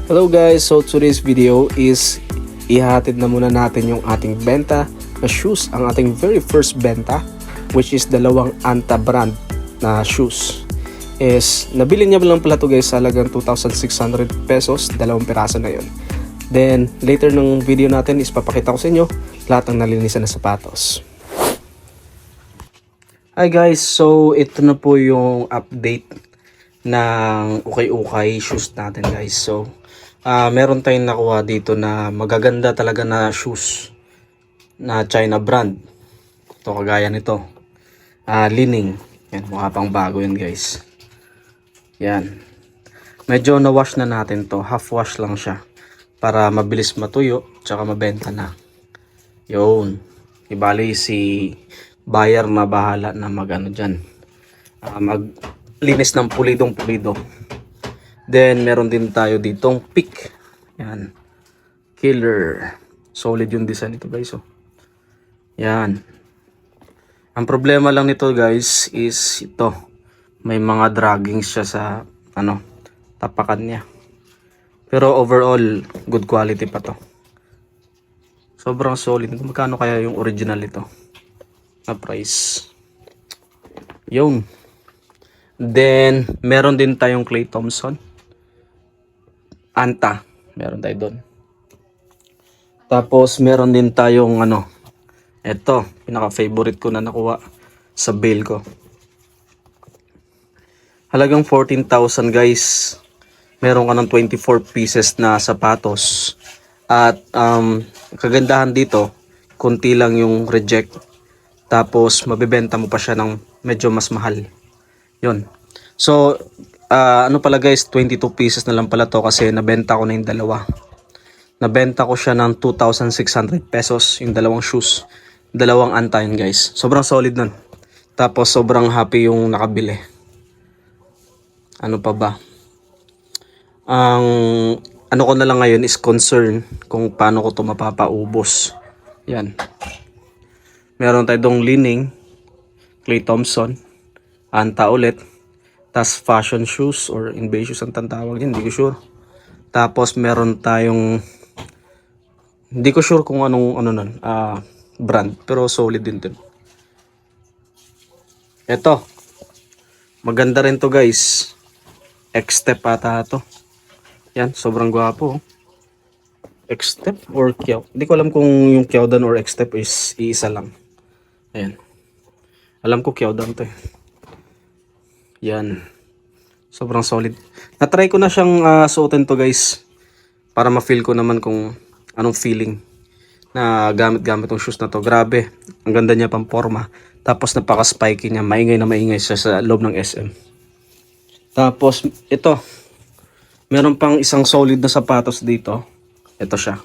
Hello guys, so today's video is ihahatid na muna natin yung ating benta na shoes, ang ating very first benta, which is dalawang Anta brand na shoes. Nabili niya lang pala to guys sa halagang 2,600 pesos, dalawang piraso na yon. Then later ng video natin is papakita ko sa inyo lahat ng nalinisan na sapatos. Hi guys, so ito na po yung update ng ukay-ukay shoes natin guys. So meron tayong nakuha dito na magaganda talaga na shoes na China brand. Ito kagaya nito. Li-Ning. Yan, mukha pang bago yan guys. Yan. Medyo na-wash na natin to. Half wash lang siya. Para mabilis matuyo. Tsaka mabenta na. Yun. Ibali si buyer na bahala na mag-ano dyan. Maglinis ng pulidong-pulido. Then, meron din tayo ditong Peak. Yan. Killer. Solid yung design nito guys. Oh. Yan. Ang problema lang nito guys is ito. May mga draggings siya sa tapakan niya. Pero overall, good quality pa to. Sobrang solid. Magkano kaya yung original ito? Na price. Yun. Then, meron din tayong Clay Thompson. Anta. Meron tayo doon. Tapos, meron din tayong ito. Pinaka-favorite ko na nakuha sa bail ko. Halagang 14,000 guys. Meron ka ng 24 pieces na sapatos. At, kagandahan dito, konti lang yung reject. Tapos, mabibenta mo pa siya ng medyo mas mahal. Yun. So, pala guys, 22 pieces na lang pala to kasi nabenta ko na yung dalawa. Nabenta ko siya ng 2,600 pesos yung dalawang shoes. Dalawang Anta yun guys. Sobrang solid nun. Tapos sobrang happy yung nakabili. Ano pa ba? Ang ko na lang ngayon is concern kung paano ko to mapapaubos. Yan. Meron tayong Li-Ning, Clay Thompson, Anta ulit. Tas fashion shoes or in-base shoes ang tawag din, hindi ko sure. Tapos meron tayong hindi ko sure kung anong brand, pero solid din 'to. Ito. Maganda rin to guys. X-Step ata to. Yan, sobrang gwapo. X-Step or Kyaw. Hindi ko alam kung yung Kyawdan or X-Step is iisa lang. Ayan. Alam ko Kyawdan to eh. Yan. Sobrang solid. Na-try ko na siyang suotin to guys. Para ma-feel ko naman kung anong feeling na gamit-gamit tong shoes na to. Grabe. Ang ganda niya pang forma. Tapos napaka-spiky niya. Maingay na maingay siya sa loob ng SM. Tapos ito. Meron pang isang solid na sapatos dito. Ito siya.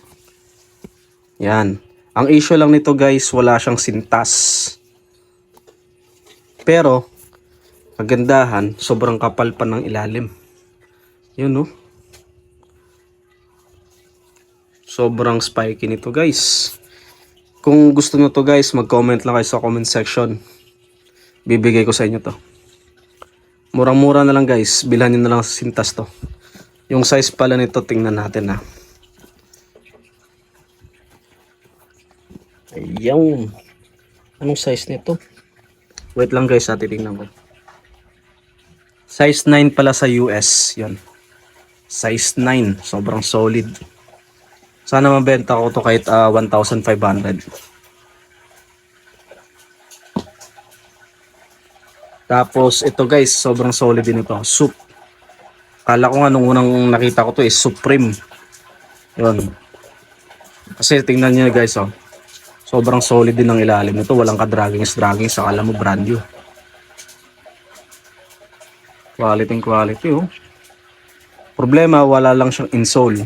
Yan. Ang issue lang nito guys, wala siyang sintas. Pero kagandahan, sobrang kapal pa ng ilalim. Yun no. Sobrang spiky nito guys. Kung gusto nyo to guys, mag-comment lang kayo sa comment section. Bibigay ko sa inyo to. Murang-mura na lang guys. Bilhan nyo na lang sa sintas to. Yung size pala nito, tingnan natin ha. Ayan. Anong size nito? Wait lang guys, titingnan ko. Size 9 pala sa US. Yan. Size 9. Sobrang solid. Sana mabenta ko to kahit 1,500. Tapos ito guys, sobrang solid din ito. Soup. Kala ko nga nung unang nakita ko to is Supreme. Yun. Kasi tingnan niyo guys oh. Sobrang solid din ng ilalim nito. Walang ka-draggings. Akala mo brand new. Quality oh. Problema, wala lang siyang insole.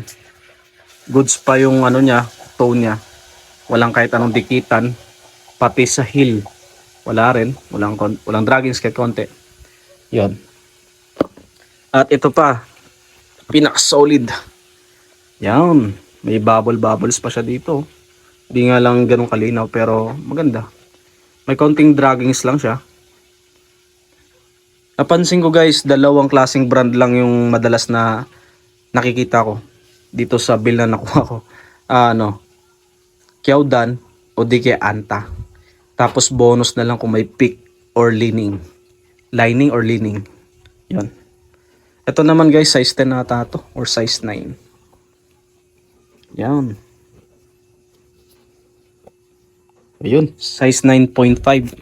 Goods pa yung niya, toe niya. Walang kahit anong dikitan. Pati sa heel. Wala rin. Walang draggings kahit konti. Yon. At ito pa. Pinaka-solid. Yan. May bubbles pa siya dito. Di nga lang ganun kalinaw pero maganda. May konting draggings lang siya. Napansin ko guys, dalawang klaseng brand lang yung madalas na nakikita ko. dito sa bill na nakuha ko. Ano, Kyaodan o di kaya Anta. Tapos bonus na lang kung may peak or lining. Lining or leaning. Yun. Ito naman guys, size 10 nata to or size 9. Yan. Ayun, size 9.5.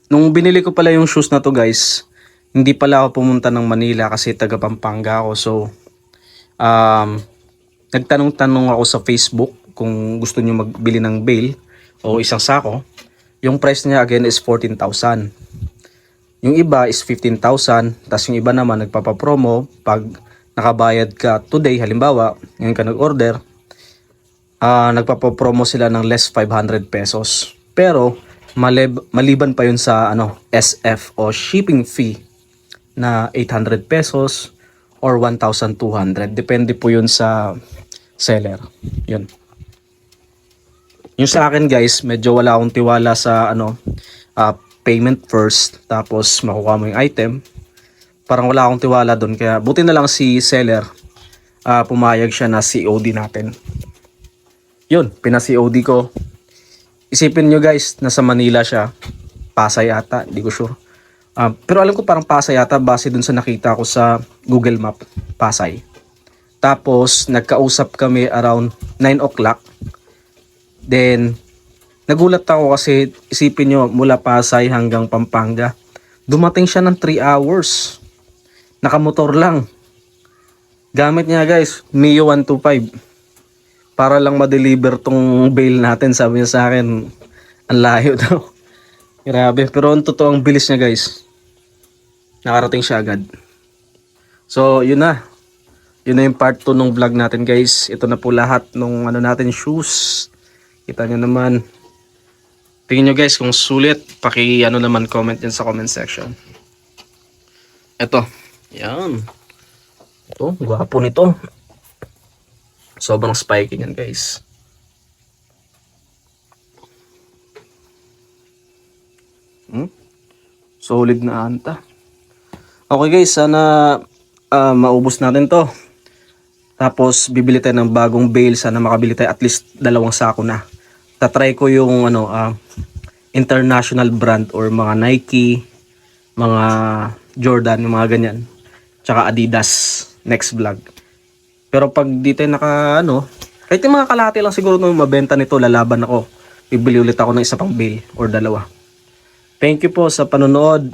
Nung binili ko pala yung shoes na to guys, hindi pala ako pumunta ng Manila kasi taga Pampanga ako. So, nagtanong-tanong ako sa Facebook kung gusto niyo magbili ng bale o isang sako. Yung price niya again is 14,000. Yung iba is 15,000. Tapos yung iba naman nagpapapromo pag nakabayad ka today, halimbawa, ngayon ka nag-order, nagpapapromo sila ng less 500 pesos. Pero maliban pa yun sa SF o shipping fee na 800 pesos or 1,200. Depende po yun sa seller. Yun. Yung sa akin guys, medyo wala akong tiwala sa payment first tapos makukuha mo yung item. Parang wala akong tiwala doon, kaya buti na lang si seller pumayag siya na COD natin. Yun, pina-COD ko. Isipin nyo guys, nasa Manila siya. Pasay ata, di ko sure. Pero alam ko parang Pasay ata base dun sa nakita ko sa Google Map, Pasay. Tapos nagkausap kami around 9 o'clock. Then nagulat ako kasi isipin nyo, mula Pasay hanggang Pampanga, dumating siya ng 3 hours. Nakamotor lang. Gamit niya guys, Mio 125. Para lang ma-deliver tong bale natin. Sabi niya sa akin, ang layo daw. Grabe. Pero ang totoo, ang bilis niya guys. Nakarating siya agad. So, yun na. Yun na yung part 2 ng vlog natin guys. Ito na po lahat ng natin, shoes. Kita nyo naman. Tingin nyo guys kung sulit. Naman comment dyan sa comment section. Ito. Yan. Ito, gwapo nito. Sobrang spiky yan guys. Solid na anta. Okay guys, sana maubos natin to. Tapos bibili tayo ng bagong bale. Sana makabili tayo at least 2 sako na. Tatry ko yung international brand or mga Nike, mga Jordan, yung mga ganyan. Tsaka Adidas next vlog. Pero pag di tayo kahit yung mga kalahati lang siguro nung mabenta nito, lalaban ako. Bibili ulit ako ng isa pang bale or 2. Thank you po sa panonood.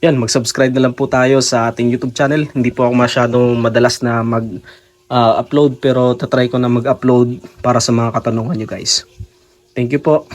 Yan, mag-subscribe na lang po tayo sa ating YouTube channel. Hindi po ako masyadong madalas na mag-upload pero tatry ko na mag-upload para sa mga katanungan nyo guys. Thank you po.